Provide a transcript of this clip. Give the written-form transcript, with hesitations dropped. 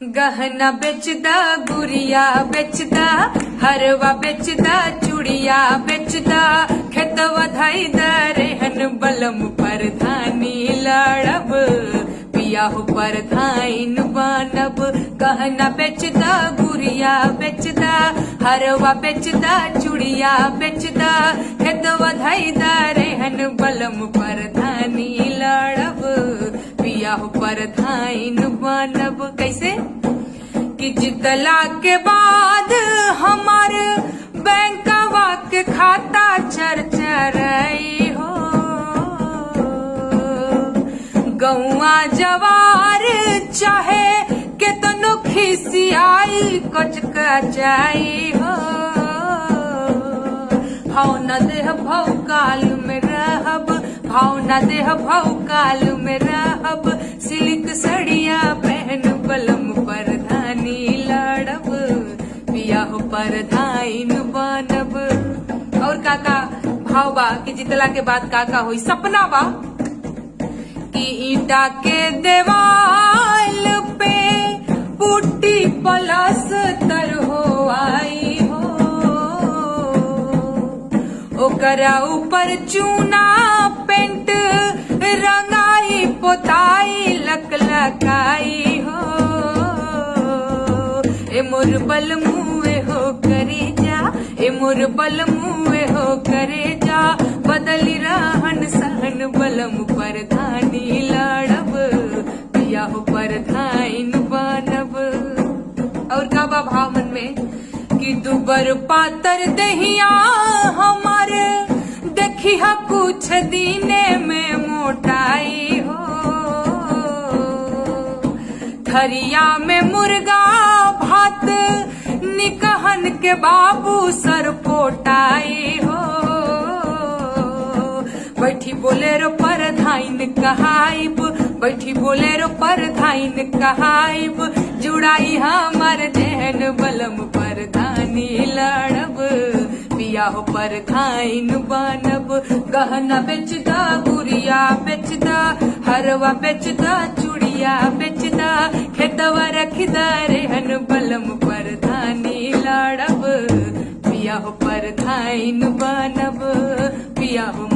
गहना बेचदा, गुड़िया बेचदा, हरवा बेचदा, चूड़िया बेचदा, खेतवा धाई दरेहन बलम परधानी लड़ब, पिया हो परधाइन बनब। गहना बेचदा, गुड़िया बेचदा, हरवा बेचदा, चूड़िया बेचदा, खेतवा धाई दरेहन बलम परधानी लड़ब, पिया हो परधाइन बनब। कैसे कि जितला के बाद हमार बैंकवा के खाता चरचरई हो, गौआ जवार चाहे केतनो खिसियाई कचकचाई हो। भाव न देह भाव काल में रहब, भाव न देह भाव काल में रहब, सिल्क सड़िया पहन बलम परधानी लड़ब, पिया हो परधाइन बनब। और काका भाव बा कि जितला के बाद काका होई सपना बा कि ईटा के देवाल पे पुट्टी पलस्तर हो आई हो, ओकरा ऊपर चूना पेंट रंगाई पोताई लकलकाई हो। ए मोर बल मुए हो करे जा, ए मोर बल मुए हो करे जा, बदली रहन सहन बलम परधानी लड़ब, पिया हो परधाइन बनब। और का बा भाव मन में कि दुबर पातर दहिया हमार देखिया कुछ दीने में मोटाई हो, थरिया में मुर्गा भात निकहन के बाबू सर पोटाई हो। बैठी बोलेरो परधाइन कहाइब, बैठी बोलेरो परधाइन कहाइब, जुड़ाई हमार जहन बलम परधानी लड़ब, पिया हो परधाइन बनब। गहना बेचदा, गुड़िया बेचदा, हरवा बेचदा, चूड़िया बेचदा, खेतवा रखदा रेहन बलम परधानी लड़ब, पिया हो परधाइन बनब, पिया हो